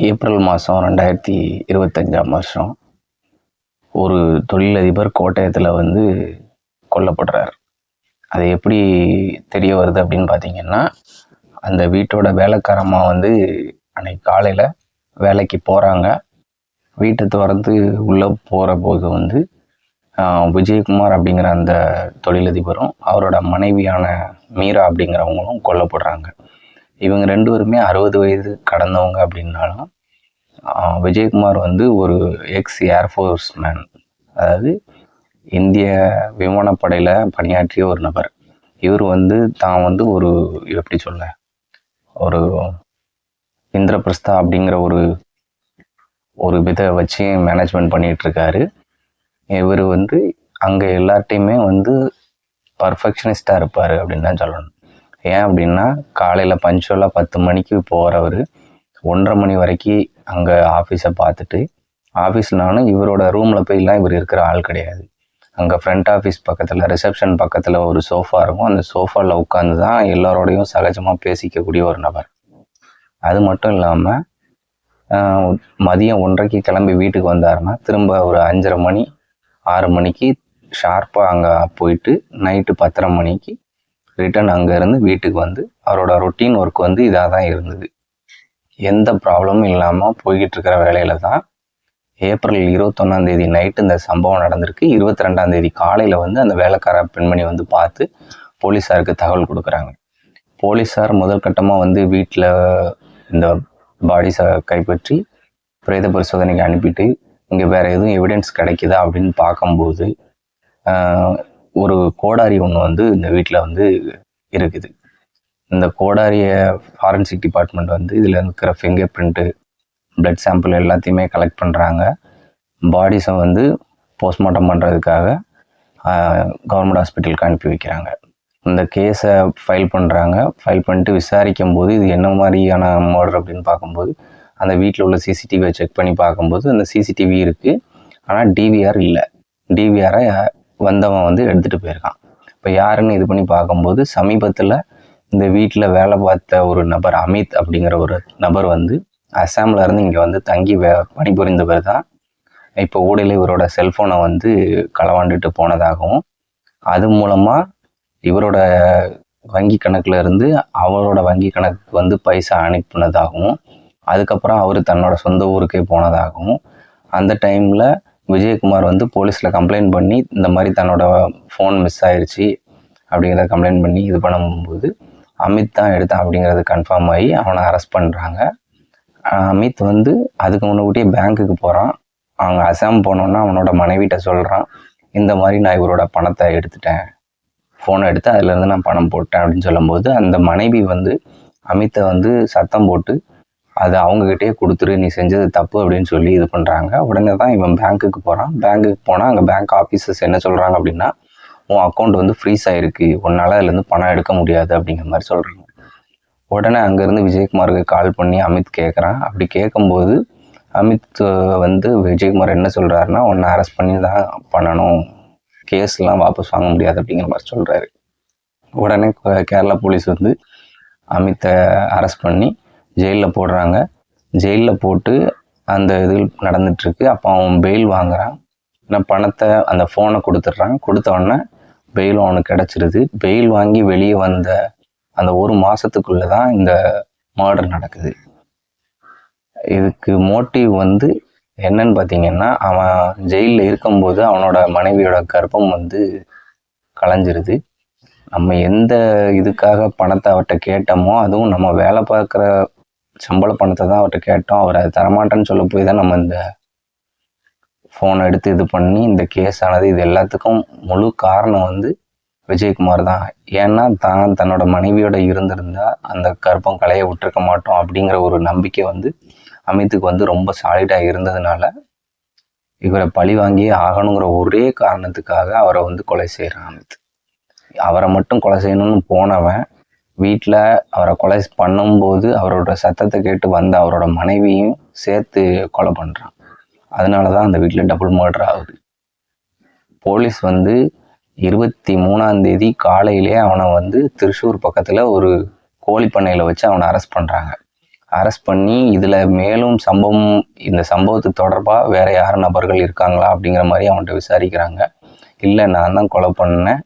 April மாதம் 2025 ஒரு தொழிலதிபர் கோட்டயத்தில் கொல்லப்படுறார். அது எப்படி தெரிய வருது அப்படின்னு பார்த்தீங்கன்னா, அந்த வீட்டோட வேலைக்காரம்மா அன்னைக்கு காலையில் வேலைக்கு போகிறாங்க. வீட்டை திறந்து உள்ளே போகிற போது விஜயகுமார் அப்படிங்கிற அந்த தொழிலதிபரும் அவரோட மனைவியான மீரா அப்படிங்கிறவங்களும் கொல்லப்படுறாங்க. இவங்க 2 பேருமே 60 வயது கடந்தவங்க அப்படின்னாலும் விஜயகுமார் ஒரு எக்ஸ் ஏர்ஃபோர்ஸ் மேன், அதாவது இந்திய விமானப்படையில் பணியாற்றிய ஒரு நபர். இவர் தான் ஒரு எப்படி சொல்ல ஒரு இந்திரபிரஸ்தா அப்படிங்கிற ஒரு விதை வச்சு மேனேஜ்மெண்ட் பண்ணிகிட்ருக்காரு. இவர் அங்கே எல்லார்ட்டையுமே பர்ஃபெக்ஷனிஸ்டாக இருப்பார் அப்படின்னு தான் சொல்லணும். ஏன் அப்படின்னா, காலையில் பஞ்சுவலாக 10 மணிக்கு போகிறவர் 1:30 மணி வரைக்கும் அங்கே ஆஃபீஸை பார்த்துட்டு, ஆஃபீஸ்னாலும் இவரோட ரூமில் போய்லாம் இவர் இருக்கிற ஆள் கிடையாது. அங்கே ஃப்ரண்ட் ஆஃபீஸ் பக்கத்தில் ரிசப்ஷன் பக்கத்தில் ஒரு சோஃபா இருக்கும். அந்த சோஃபாவில் உட்காந்து தான் எல்லாரோடையும் சகஜமாக பேசிக்கக்கூடிய ஒரு நபர். அது மட்டும் இல்லாமல் மதியம் 1:30க்கு கிளம்பி வீட்டுக்கு வந்தாருன்னா திரும்ப ஒரு 5:30 மணி 6 மணிக்கு ஷார்ப்பாக அங்கே போயிட்டு நைட்டு 10:30 மணிக்கு ரிட்டன் அங்கேருந்து வீட்டுக்கு அவரோட ரொட்டீன் ஒர்க் இதாக தான் இருந்தது. எந்த ப்ராப்ளமும் இல்லாமல் போய்கிட்டு இருக்கிற வேலையில் தான் ஏப்ரல் 21 நைட்டு இந்த சம்பவம் நடந்திருக்கு. 22 காலையில் அந்த வேலைக்கார பெண்மணி பார்த்து போலீஸாருக்கு தகவல் கொடுக்குறாங்க. போலீஸார் முதல் கட்டமாக வீட்டில் இந்த பாடிஸை கைப்பற்றி பிரேத பரிசோதனைக்கு அனுப்பிட்டு, இங்கே வேறு எதுவும் எவிடன்ஸ் கிடைக்குதா அப்படின்னு பார்க்கும்போது ஒரு கோடாரி ஒன்று இந்த வீட்டில் இருக்குது. இந்த கோடாரியை ஃபாரன்சிக் டிபார்ட்மெண்ட் இதில் இருக்கிற ஃபிங்கர் பிரிண்ட்டு, பிளட் சாம்பிள் எல்லாத்தையுமே கலெக்ட் பண்ணுறாங்க. பாடிஸை போஸ்ட்மார்ட்டம் பண்ணுறதுக்காக கவர்மெண்ட் ஹாஸ்பிட்டலுக்கு அனுப்பி வைக்கிறாங்க. இந்த கேஸை ஃபைல் பண்ணுறாங்க. ஃபைல் பண்ணிட்டு விசாரிக்கும் போது இது என்ன மாதிரியான மர்டர் அப்படின்னு பார்க்கும்போது, அந்த வீட்டில் உள்ள சிசிடிவியை செக் பண்ணி பார்க்கும்போது அந்த சிசிடிவி இருக்குது, ஆனால் டிவிஆர் இல்லை. டிவிஆரை வந்தவன் எடுத்துகிட்டு போயிருக்கான். இப்போ யாருன்னு இது பண்ணி பார்க்கும்போது, சமீபத்தில் இந்த வீட்டில் வேலை பார்த்த ஒரு நபர் அமித் அப்படிங்கிற ஒரு நபர் அசாமில் இருந்து இங்கே தங்கி பணிபுரிந்தவர் தான் இப்போ ஊடையில் இவரோட செல்ஃபோனை களவாண்டுட்டு போனதாகவும், அது மூலமாக இவரோட வங்கி கணக்கில் இருந்து அவரோட வங்கி கணக்குக்கு பைசா அனுப்பினதாகவும், அதுக்கப்புறம் அவர் தன்னோட சொந்த ஊருக்கே போனதாகவும், அந்த டைமில் விஜயகுமார் போலீஸில் கம்ப்ளைண்ட் பண்ணி இந்த மாதிரி தன்னோட ஃபோன் மிஸ் ஆயிடுச்சு அப்படிங்கிறத கம்ப்ளைண்ட் பண்ணி இது பண்ணும்போது அமித் தான் எடுத்தான் அப்படிங்கிறது கன்ஃபார்ம் ஆகி அவனை அரெஸ்ட் பண்ணுறாங்க. அமித் அதுக்கு முன்னாடியே பேங்க்குக்கு போகிறான். அவங்க அசாம் போனோன்னா அவனோட மனைவிட்ட சொல்கிறான், இந்த மாதிரி நான் இவரோட பணத்தை எடுத்துட்டேன், ஃபோனை எடுத்து அதுலேருந்து நான் பணம் போட்டேன் அப்படின்னு சொல்லும்போது, அந்த மனைவி அமித்தை சத்தம் போட்டு அதை அவங்கக்கிட்டே கொடுத்துரு, நீ செஞ்சது தப்பு அப்படின்னு சொல்லி இது பண்ணுறாங்க. உடனே தான் இவன் பேங்க்குக்கு போகிறான். பேங்க்குக்கு போனால் அங்கே பேங்க் ஆஃபீஸர்ஸ் என்ன சொல்கிறாங்க அப்படின்னா, உன் அக்கௌண்ட் ஃப்ரீஸ் ஆகிருக்கு, உன்னால் அதுலேருந்து பணம் எடுக்க முடியாது அப்படிங்கிற மாதிரி சொல்கிறாங்க. உடனே அங்கேருந்து விஜயகுமாருக்கு கால் பண்ணி அமித் கேட்குறான். அப்படி கேட்கும்போது அமித் விஜயகுமார் என்ன சொல்கிறாருன்னா, உன்னை அரெஸ்ட் பண்ணி தான் பண்ணணும், கேஸ்லாம் வாபஸ் வாங்க முடியாது அப்படிங்கிற மாதிரி சொல்கிறாரு. உடனே கேரளா போலீஸ் அமித்தை அரெஸ்ட் பண்ணி ஜெயிலில் போடுறாங்க. ஜெயிலில் போட்டு அந்த இது நடந்துகிட்ருக்கு. அப்போ அவன் பெயில் வாங்குறான். நான் பணத்தை அந்த ஃபோனை கொடுத்துட்றான். கொடுத்த உடனே பெயிலும் அவனுக்கு கிடச்சிருது. பெயில் வாங்கி வெளியே வந்த அந்த 1 மாதத்துக்குள்ளே தான் இந்த மர்டர் நடக்குது. இதுக்கு மோட்டிவ் என்னன்னு பார்த்தீங்கன்னா, அவன் ஜெயிலில் இருக்கும்போது அவனோட மனைவியோட கர்ப்பம் கலைஞ்சிருது. நம்ம எந்த இதுக்காக பணத்தை அவர்கிட்ட கேட்டோமோ, அதுவும் நம்ம வேலை பார்க்குற சம்பள பணத்தை தான் அவர்கிட்ட கேட்டோம். அவர் அதை தரமாட்டேன்னு சொல்ல போய் தான் நம்ம இந்த ஃபோனை எடுத்து இது பண்ணி இந்த கேஸ் ஆனது. இது எல்லாத்துக்கும் முழு காரணம் விஜயகுமார் தான். ஏன்னா தன்னோட மனைவியோட இருந்திருந்தால் அந்த கர்ப்பம் களைய விட்டுருக்க மாட்டோம் அப்படிங்கிற ஒரு நம்பிக்கை அமித்துக்கு ரொம்ப சாலிடாக இருந்ததுனால இவரை பழி வாங்கியே ஆகணுங்கிற ஒரே காரணத்துக்காக அவரை கொலை செய்கிறான் அமித். அவரை மட்டும் கொலை செய்யணும்னு போனவன் வீட்டில் அவரை கொலை பண்ணும்போது அவரோட சத்தத்தை கேட்டு வந்த அவரோட மனைவியும் சேர்த்து கொலை பண்ணுறான். அதனால தான் அந்த வீட்டில் டபுள் மர்டர் ஆகுது. போலீஸ் 23 காலையிலே அவனை திருச்சூர் பக்கத்தில் ஒரு கோழி பண்ணையில் வச்சு அவனை அரெஸ்ட் பண்ணுறாங்க. அரெஸ்ட் பண்ணி இதில் மேலும் இந்த சம்பவத்துக்கு தொடர்பாக வேறு யார் நபர்கள் இருக்காங்களா அப்படிங்கிற மாதிரி அவன்கிட்ட விசாரிக்கிறாங்க. இல்லை, நான் தான் கொலை பண்ணேன்,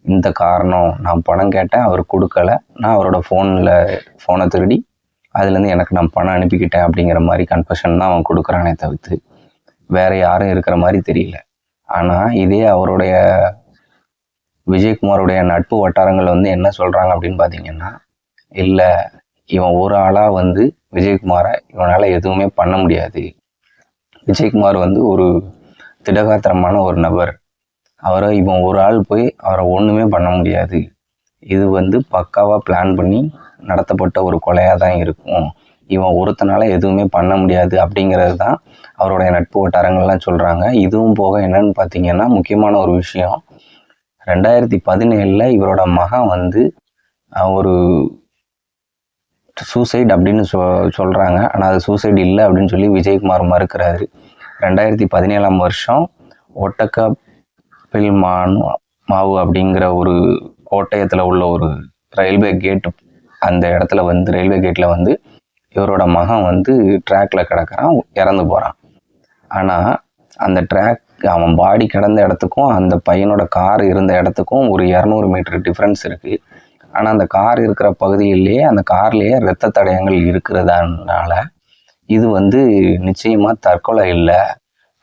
இந்த காரணம், நான் பணம் கேட்டேன், அவர் கொடுக்கல, நான் அவரோட ஃபோனை திருடி அதுலேருந்து எனக்கு நான் பணம் அனுப்பிக்கிட்டேன் அப்படிங்கிற மாதிரி கன்ஃபெஷன் தான் அவன் கொடுக்குறானே தவிர்த்து வேறு யாரும் இருக்கிற மாதிரி தெரியல. ஆனால் இதே அவருடைய விஜயகுமாருடைய நட்பு வட்டாரங்கள் வந்து என்ன சொல்கிறாங்க அப்படின்னு பார்த்தீங்கன்னா, இல்லை, இவன் ஒரு ஆளாக வந்து விஜயகுமாரை இவனால் எதுவுமே பண்ண முடியாது. விஜயகுமார் வந்து ஒரு திடகாத்திரமான ஒரு நபர். இவன் ஒரு ஆள் போய் அவரை ஒன்றுமே பண்ண முடியாது. இது வந்து பக்காவாக பிளான் பண்ணி நடத்தப்பட்ட ஒரு கொலையாக தான் இருக்கும். இவன் ஒருத்தனால எதுவுமே பண்ண முடியாது அப்படிங்கிறது தான் அவருடைய நட்பு வட்டாரங்கள்லாம் சொல்கிறாங்க. இதுவும் போக என்னன்னு பார்த்தீங்கன்னா, முக்கியமான ஒரு விஷயம், 2017 இவரோட மகன் வந்து ஒரு சூசைட் அப்படின்னு சொல்கிறாங்க. ஆனால் அது சூசைட் இல்லை அப்படின்னு சொல்லி விஜயகுமார் மறுக்கிறாரு. 2017 ஒட்டக்கப்பில் மாவு அப்படிங்கிற ஒரு கோட்டயத்தில் உள்ள ஒரு ரயில்வே கேட்டு, அந்த இடத்துல வந்து ரயில்வே கேட்டில் வந்து இவரோட மகன் வந்து ட்ராக்ல கிடக்கிறான், இறந்து போகிறான். ஆனால் அந்த ட்ராக், அவன் பாடி கிடந்த இடத்துக்கும் அந்த பையனோட கார் இருந்த இடத்துக்கும் ஒரு 200 மீட்டர் டிஃப்ரென்ஸ் இருக்குது. ஆனால் அந்த கார் இருக்கிற பகுதியிலேயே அந்த கார்லேயே இரத்த தடயங்கள் இருக்கிறதுனால இது வந்து நிச்சயமாக தற்கொலை இல்லை,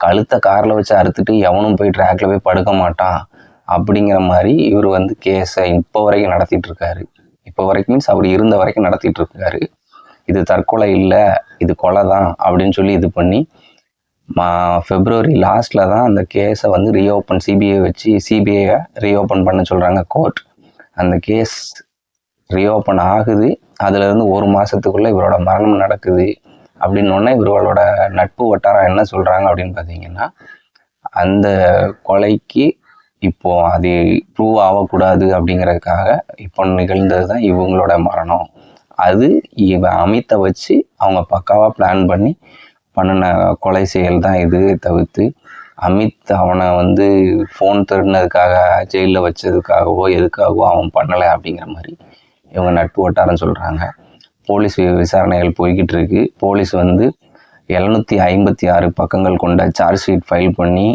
கழுத்தை காரில் வச்சு அறுத்துட்டு எவனும் போய் ட்ராக்ல போய் படுக்க மாட்டான் அப்படிங்கிற மாதிரி இவர் வந்து கேஸை இப்போ வரைக்கும் நடத்திட்டு இருக்காரு. இப்போ வரைக்கும் மீன்ஸ் அவர் இருந்த வரைக்கும் நடத்திட்டு இருக்காரு. இது தற்கொலை இல்லை, இது கொலை தான் அப்படின்னு சொல்லி இது பண்ணி February லாஸ்ட்டில் தான் அந்த கேஸை வந்து ரீஓப்பன், சிபிஐயை ரீஓப்பன் பண்ண சொல்கிறாங்க கோர்ட். அந்த கேஸ் ரீஓப்பன் ஆகுது. அதுலேருந்து 1 மாதத்துக்குள்ளே இவரோட மரணம் நடக்குது. அப்படின்னோடனே இவர்களோட நட்பு வட்டாரம் என்ன சொல்கிறாங்க அப்படின்னு பார்த்தீங்கன்னா, அந்த கொலைக்கு இப்போ அது ப்ரூவ் ஆகக்கூடாது அப்படிங்கிறதுக்காக இப்போ நிகழ்ந்தது தான் இவங்களோட மரணம். அது இவன் அமித்தை வச்சு அவங்க பக்காவாக பிளான் பண்ணி பண்ணின கொலை செயல் தான் இது தவிர்த்து அமித் அவனை வந்து ஃபோன் திருடினதுக்காக ஜெயிலில் வச்சதுக்காகவோ எதுக்காகவோ அவன் பண்ணலை அப்படிங்கிற மாதிரி இவங்க நட்பு வட்டாரம் சொல்கிறாங்க. போலீஸ் விசாரணைகள் போய்கிட்டு இருக்கு. போலீஸ் வந்து 756 பக்கங்கள் கொண்ட சார்ஜ் ஷீட் ஃபைல் பண்ணி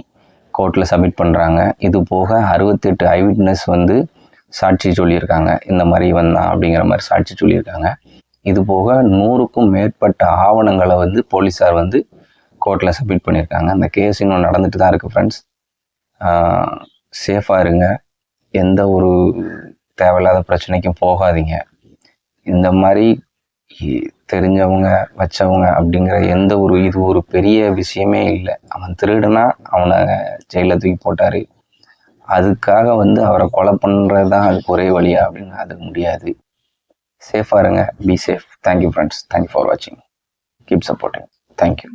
கோர்ட்டில் சப்மிட் பண்ணுறாங்க. இது போக 68 ஐவிட்னஸ் வந்து சாட்சி சொல்லியிருக்காங்க, இந்த மாதிரி வந்தான் அப்படிங்கிற மாதிரி சாட்சி சொல்லியிருக்காங்க. இது போக 100க்கும் மேற்பட்ட ஆவணங்களை வந்து போலீஸார் வந்து கோர்ட்டில் சப்மிட் பண்ணியிருக்காங்க. அந்த கேஸ் இன்னும் நடந்துட்டு தான் இருக்குது ஃப்ரெண்ட்ஸ். சேஃபாக இருங்க, எந்த ஒரு தேவையில்லாத பிரச்சனைக்கும் போகாதீங்க. இந்த மாதிரி தெரிஞ்சவங்க வச்சவங்க அப்படிங்கிற இது ஒரு பெரிய விஷயமே இல்லை. அவன் திருடுனா அவனை ஜெயிலில் தூக்கி போட்டார், அதுக்காக வந்து அவரை கொலை பண்ணுறது தான் அதுக்கு ஒரே வழியா அப்படின்னு அது முடியாது. சேஃபாக இருங்க, be safe. Thank you friends, thank you for வாட்சிங், கீப் சப்போர்ட்டிங், தேங்க்யூ.